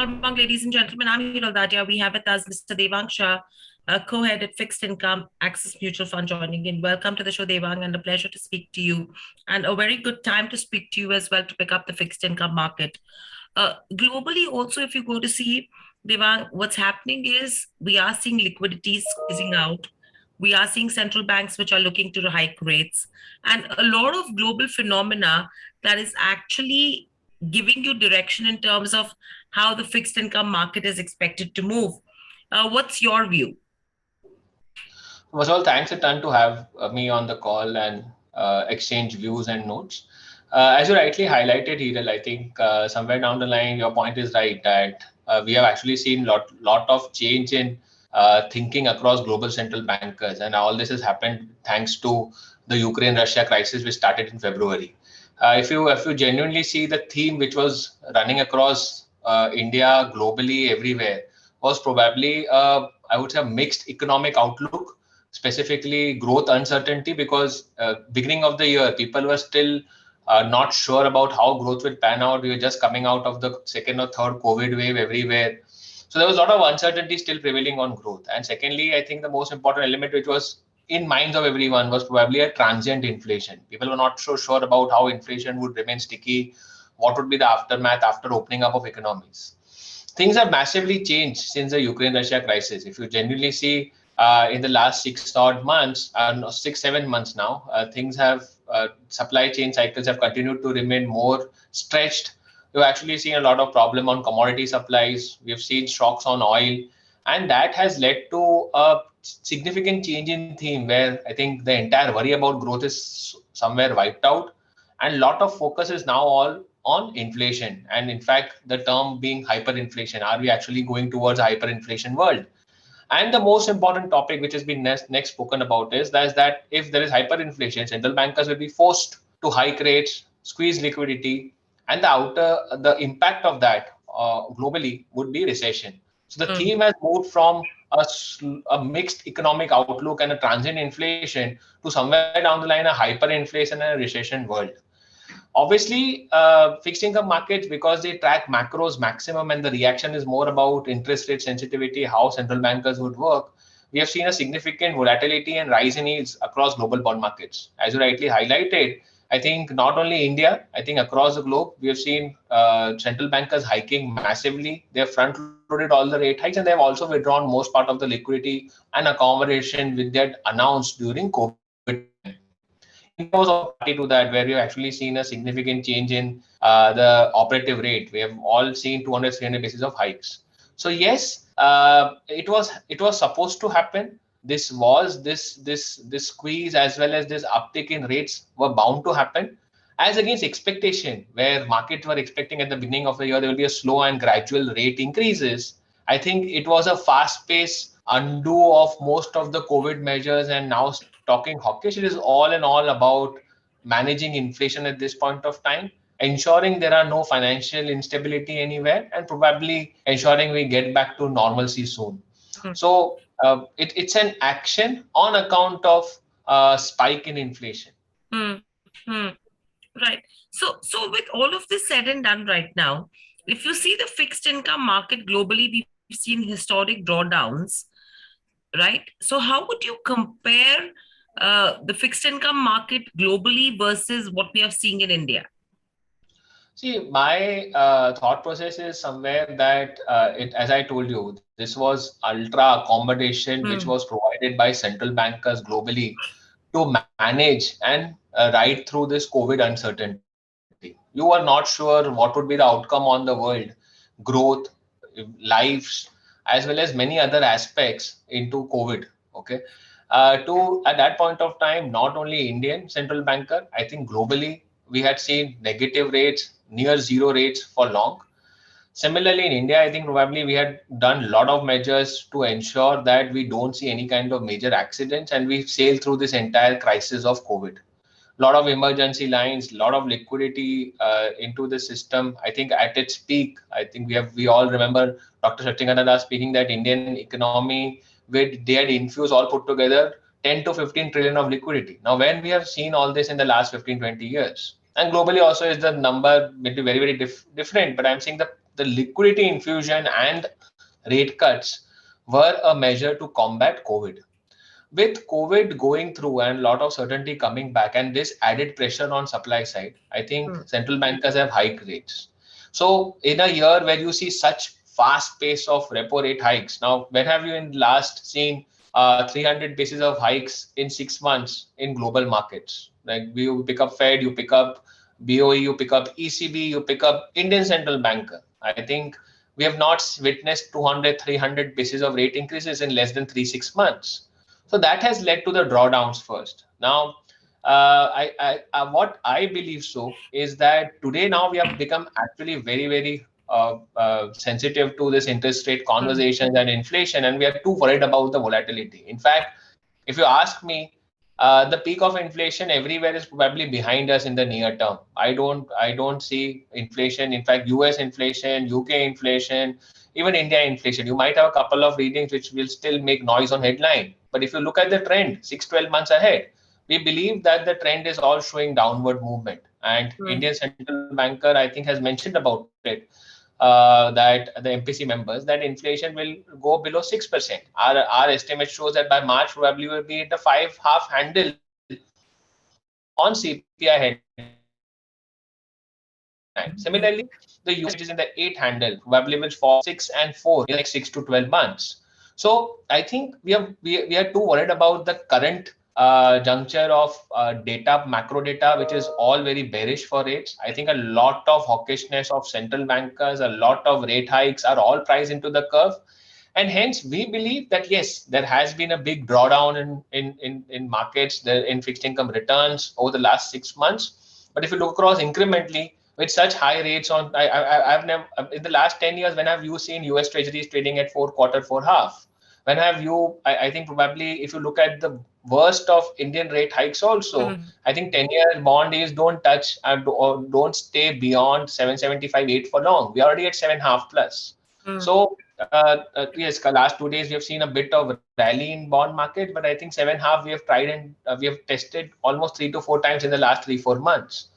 Nirmal, ladies and gentlemen. I'm Hiral Dadia. We have with us Mr. Devang Shah, co-head at Fixed Income Access Mutual Fund, joining in. Welcome to the show, Devang, and a pleasure to speak to you. And a very good time to speak to you as well to pick up the fixed income market. Globally, also, if you go to see, Devang, what's happening is we are seeing liquidity squeezing out. We are seeing central banks which are looking to hike rates, and a lot of global phenomena that is actually giving you direction in terms of how the fixed income market is expected to move. What's your view? First of all, thanks a ton to have me on the call and exchange views and notes. As you rightly highlighted, Hiral, I think somewhere down the line, your point is right that we have actually seen lot of change in thinking across global central bankers, and all this has happened thanks to the Ukraine-Russia crisis, which started in February. If you genuinely see the theme which was running across India globally everywhere was probably I would say a mixed economic outlook, specifically growth uncertainty, because beginning of the year people were still not sure about how growth will pan out. We were just coming out of the second or third COVID wave everywhere, so there was a lot of uncertainty still prevailing on growth. And secondly, I think the most important element which was in minds of everyone was probably a transient inflation. People were not so sure about how inflation would remain sticky, what would be the aftermath after opening up of economies. Things have massively changed since the Ukraine-Russia crisis. If you genuinely see in the last 6 odd months, 6, 7 months now, things have supply chain cycles have continued to remain more stretched. We've actually seen a lot of problem on commodity supplies. We've seen shocks on oil, and that has led to a significant change in theme where I think the entire worry about growth is somewhere wiped out, and a lot of focus is now all on inflation. And in fact, the term being hyperinflation. Are we actually going towards a hyperinflation world? And the most important topic which has been next spoken about is that if there is hyperinflation, central bankers will be forced to hike rates, squeeze liquidity, and the impact of that globally would be recession. So the theme has moved from a mixed economic outlook and a transient inflation to somewhere down the line a hyperinflation and a recession world. Obviously, fixed income markets, because they track macros maximum and the reaction is more about interest rate sensitivity, how central bankers would work, we have seen a significant volatility and rise in yields across global bond markets. As you rightly highlighted, I think not only India, I think across the globe, we have seen central bankers hiking massively. They have front-loaded all the rate hikes, and they have also withdrawn most part of the liquidity and accommodation which they had announced during COVID time. India was also a party to that, where we have actually seen a significant change in the operative rate. We have all seen 200, 300 basis of hikes. So yes, it was supposed to happen. This squeeze as well as this uptick in rates were bound to happen, as against expectation, where markets were expecting at the beginning of the year there will be a slow and gradual rate increases. I think it was a fast pace undo of most of the COVID measures, and now talking hawkish, it is all in all about managing inflation at this point of time, ensuring there are no financial instability anywhere, and probably ensuring we get back to normalcy soon. So it's an action on account of spike in inflation. Hmm. Hmm. Right. So with all of this said and done right now, if you see the fixed income market globally, we've seen historic drawdowns, right? So how would you compare the fixed income market globally versus what we are seeing in India? See, my thought process is somewhere that as I told you, this was ultra accommodation which was provided by central bankers globally to manage and ride through this COVID uncertainty. You are not sure what would be the outcome on the world, growth, lives, as well as many other aspects into COVID. Okay. To at that point of time, not only Indian central banker, I think globally we had seen negative rates, near zero rates for long. Similarly, in India, I think probably we had done a lot of measures to ensure that we don't see any kind of major accidents and we sail through this entire crisis of COVID. Lot of emergency lines, lot of liquidity into the system. I think at its peak, I think we all remember Dr. Satyakanta speaking that Indian economy, with they had infused all put together 10 to 15 trillion of liquidity. Now, when we have seen all this in the last 15, 20 years, and globally also is the number maybe very, very different, but I'm saying the the liquidity infusion and rate cuts were a measure to combat COVID. With COVID going through and a lot of certainty coming back, and this added pressure on supply side, I think central bankers have hiked rates. So in a year where you see such fast pace of repo rate hikes, now when have you in last seen 300 basis of hikes in 6 months in global markets? Like you pick up Fed, you pick up BOE, you pick up ECB, you pick up Indian central banker. I think we have not witnessed 200, 300 basis of rate increases in less than 3, 6 months. So that has led to the drawdowns first. Now, what I believe so is that today now we have become actually very, very sensitive to this interest rate conversations and inflation, and we are too worried about the volatility. In fact, if you ask me, the peak of inflation everywhere is probably behind us in the near term. I don't see inflation. In fact, US inflation, UK inflation, even India inflation. You might have a couple of readings which will still make noise on headline. But if you look at the trend, 6, 12 months ahead, we believe that the trend is all showing downward movement. And Indian central banker, I think, has mentioned about it, that the MPC members, that inflation will go below 6%. Our estimate shows that by March probably will be at the 5.5 handle on CPI headline. Similarly, the US inflation which is in the 8 handle probably will fall to 6 and 4 in the next 6 to 12 months. So I think we are too worried about the current juncture of data, macro data, which is all very bearish for rates. I think a lot of hawkishness of central bankers, a lot of rate hikes are all priced into the curve. And hence, we believe that yes, there has been a big drawdown in markets, in fixed income returns over the last 6 months. But if you look across incrementally, with such high rates on, I've never in the last 10 years when have you seen US Treasuries trading at 4 quarter, 4 half? When have you? I think probably if you look at the worst of Indian rate hikes also, I think 10-year bond yields don't touch or don't stay beyond 775, 8 for long. We're already at 7.5 plus. So yes, last 2 days we have seen a bit of rally in bond market, but I think 7.5 we have tried and we have tested almost 3 to 4 times in the last 3, 4 months.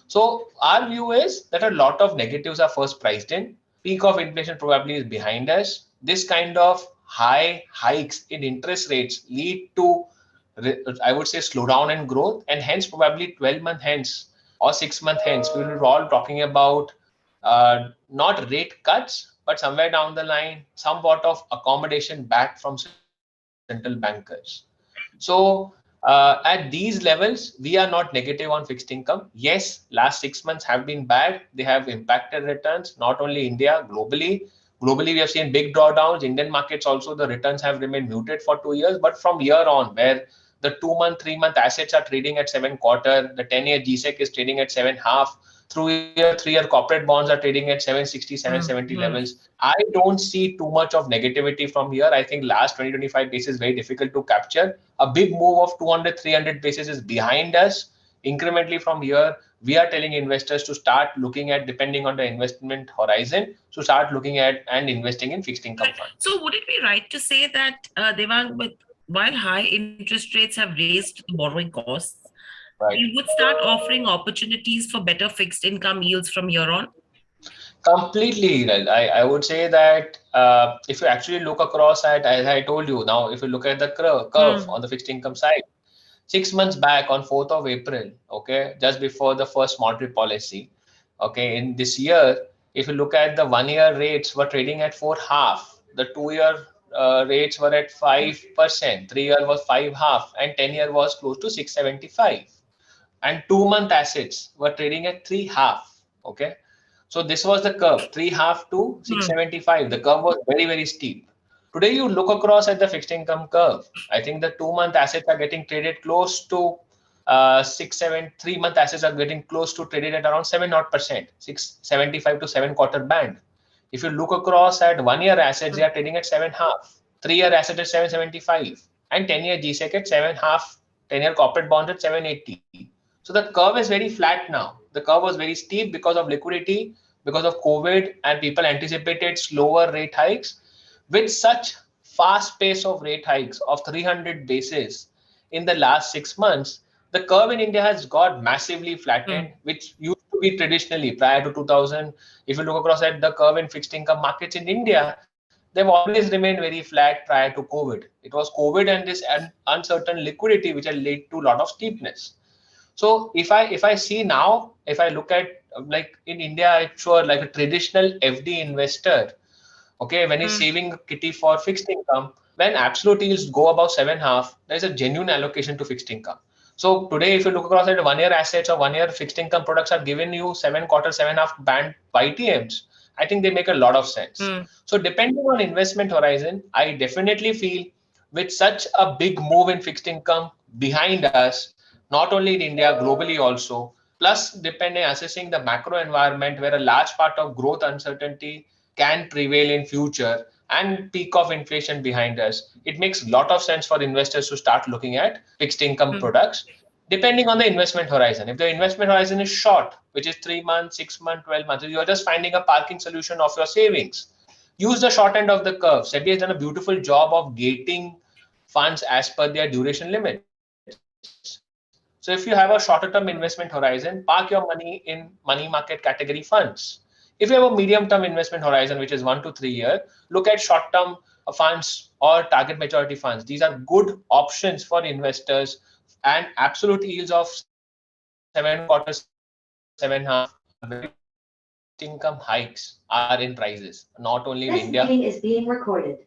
So our view is that a lot of negatives are first priced in. Peak of inflation probably is behind us. This kind of high hikes in interest rates lead to, I would say, slowdown in growth, and hence probably 12 month hence or 6 month hence, we will be all talking about not rate cuts, but somewhere down the line, somewhat of accommodation back from central bankers. So at these levels, we are not negative on fixed income. Yes, last 6 months have been bad. They have impacted returns, not only India, globally. Globally, we have seen big drawdowns. Indian markets also, the returns have remained muted for 2 years. But from here on, where the 2 month, 3 month assets are trading at 7 quarter, the 10-year GSEC is trading at 7.5, through year 3 year corporate bonds are trading at 760, 770 levels. I don't see too much of negativity from here. I think last 20-25 basis is very difficult to capture. A big move of 200, 300 basis is behind us. Incrementally from here, we are telling investors to start looking at, depending on the investment horizon, to start looking at and investing in fixed income funds. So would it be right to say that, Devang, while high interest rates have raised the borrowing costs, Right. you would start offering opportunities for better fixed income yields from here on? Completely, Hiral. I would say that if you actually look across at, as I told you, now if you look at the curve on the fixed income side, 6 months back on 4th of April, okay, just before the first monetary policy, okay, in this year, if you look at the 1 year rates were trading at 4.5, the 2 year rates were at 5%, 3 year was 5.5, and 10 year was close to 675, and 2 month assets were trading at 3.5. Okay, so this was the curve, 3.5 to 675. The curve was very, very steep. Today, you look across at the fixed income curve. I think the 2 month assets are getting traded close to 3 month assets are getting close to traded at around 7%, 675 to 7 quarter band. If you look across at 1 year assets, they are trading at 7.5, 3 year asset at 775, and 10-year GSEC at 7.5, 10-year corporate bonds at 780. So the curve is very flat now. The curve was very steep because of liquidity, because of COVID, and people anticipated slower rate hikes. With such fast pace of rate hikes of 300 basis in the last 6 months, the curve in India has got massively flattened, which used to be traditionally prior to 2000, if you look across at the curve in fixed income markets in India, they've always remained very flat prior to COVID. It was COVID and this uncertain liquidity which had led to a lot of steepness. So if I see now, if I look at like in India, I'm sure like a traditional FD investor, okay, when he's saving a kitty for fixed income, when absolute yields go above 7.5, there's a genuine allocation to fixed income. So today, if you look across at 1 year assets or 1 year fixed income products are giving you 7 quarter, 7.5 band YTMs, I think they make a lot of sense. So depending on investment horizon, I definitely feel with such a big move in fixed income behind us, not only in India, globally also, plus depending assessing the macro environment where a large part of growth uncertainty can prevail in future and peak of inflation behind us, it makes a lot of sense for investors to start looking at fixed income products depending on the investment horizon. If the investment horizon is short, which is 3 months, 6 months, 12 months, you're just finding a parking solution of your savings. Use the short end of the curve. SEBI has done a beautiful job of gating funds as per their duration limits. So if you have a shorter term investment horizon, park your money in money market category funds. If you have a medium term investment horizon, which is 1 to 3 year, look at short term funds or target maturity funds. These are good options for investors, and absolute yields of 7 quarter, 7.5 are very realistic. Fixed income hikes are in prices, not only in India. This meeting is being recorded.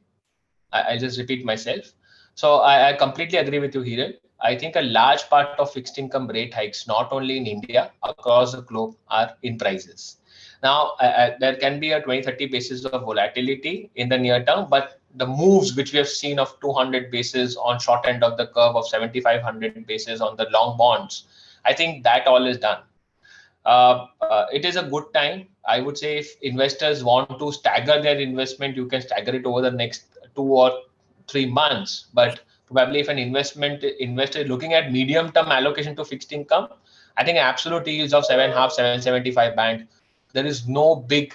I'll just repeat myself. So I completely agree with you, Hiren. I think a large part of fixed income rate hikes, not only in India, across the globe, are in prices. Now, there can be a 20-30 basis of volatility in the near term, but the moves which we have seen of 200 basis on short end of the curve, of 7,500 basis on the long bonds, I think that all is done. It is a good time. I would say if investors want to stagger their investment, you can stagger it over the next 2 or 3 months. But probably if an investor is looking at medium-term allocation to fixed income, I think absolute yields of 7.5, 775 band, there is no big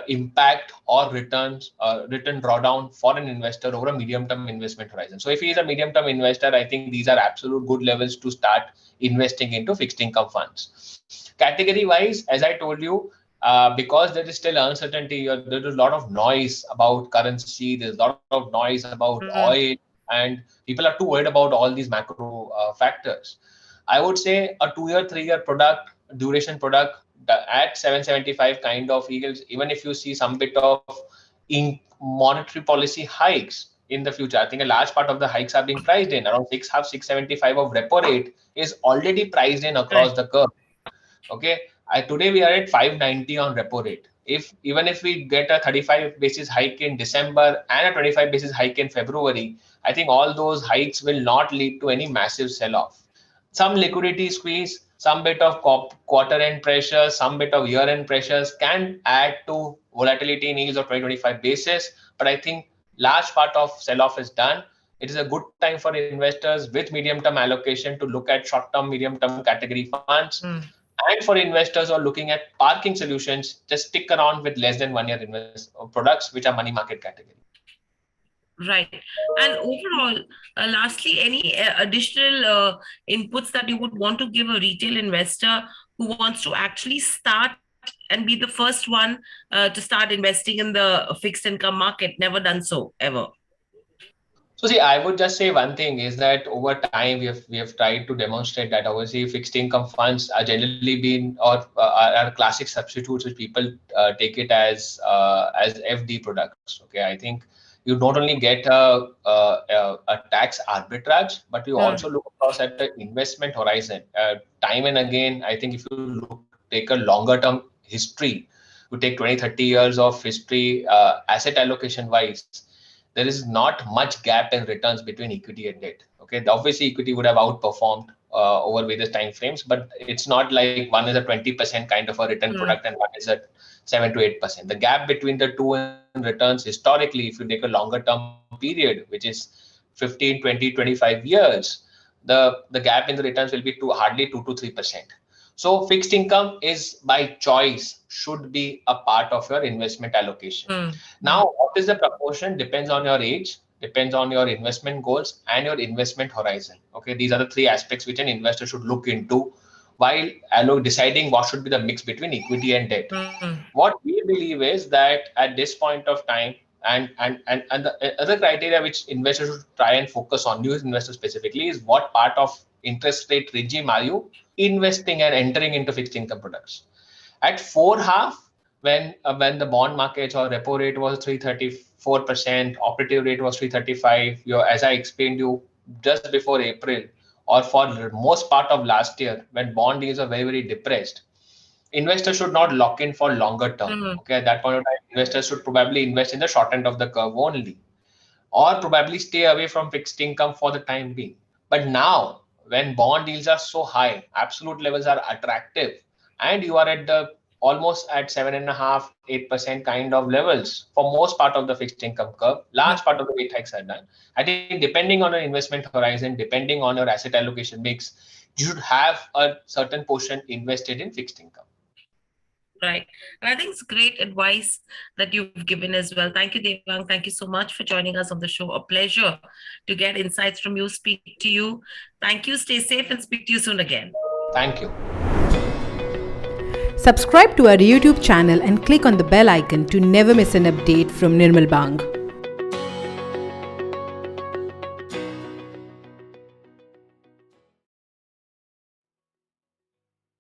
impact or return drawdown for an investor over a medium-term investment horizon. So if he is a medium-term investor, I think these are absolute good levels to start investing into fixed income funds. Category-wise, as I told you, because there is still uncertainty, there is a lot of noise about currency, there's a lot of noise about oil, and people are too worried about all these macro factors. I would say a 2 year, 3 year product, duration product at 775 kind of yields, even if you see some bit of monetary policy hikes in the future, I think a large part of the hikes are being priced in. Around 6.5, 6.75 of repo rate is already priced in across the curve. Okay, today we are at 590 on repo rate. Even if we get a 35 basis hike in December and a 25 basis hike in February, I think all those hikes will not lead to any massive sell-off. Some liquidity squeeze, some bit of quarter end pressure, some bit of year end pressures can add to volatility in yields of 20-25 basis. But I think large part of sell-off is done. It is a good time for investors with medium-term allocation to look at short-term, medium-term category funds. And for investors who are looking at parking solutions, just stick around with less than 1 year products, which are money market category. Right. And overall, lastly, any additional inputs that you would want to give a retail investor who wants to actually start and be the first one to start investing in the fixed income market, never done so ever? So see, I would just say one thing is that over time we have tried to demonstrate that obviously fixed income funds are generally been or are classic substitutes which people take it as FD products. Okay, I think you not only get a tax arbitrage, but you also look across at the investment horizon. Time and again, I think if you take a longer term history, you take 20-30 years of history, asset allocation wise, there is not much gap in returns between equity and debt. Okay, obviously equity would have outperformed over various time frames, but it's not like one is a 20% kind of a return product and one is a 7 to 8%. The gap between the two in returns historically, if you take a longer term period, which is 15, 20, 25 years, the gap in the returns will be hardly 2 to 3%. So fixed income is by choice should be a part of your investment allocation. Now, what is the proportion depends on your age, depends on your investment goals and your investment horizon. Okay, these are the three aspects which an investor should look into while deciding what should be the mix between equity and debt. Mm. What we believe is that at this point of time, and the other criteria which investors should try and focus on, new investors specifically, is what part of interest rate regime are you investing and entering into fixed income products. At 4.5, when the bond market or repo rate was 3.34%, operative rate was 3.35, as I explained you just before April, or for most part of last year, when bond yields are very, very depressed, investors should not lock in for longer term. Mm. Okay, at that point of time, investors should probably invest in the short end of the curve only, or probably stay away from fixed income for the time being. But now, when bond yields are so high, absolute levels are attractive, and you are at the almost at 7.5, 8% kind of levels for most part of the fixed income curve, large part of the rate hikes are done. I think depending on your investment horizon, depending on your asset allocation mix, you should have a certain portion invested in fixed income. Right. And I think it's great advice that you've given as well. Thank you, Devang. Thank you so much for joining us on the show. A pleasure to get insights from you, speak to you. Thank you. Stay safe and speak to you soon again. Thank you. Subscribe to our YouTube channel and click on the bell icon to never miss an update from Nirmal Bang.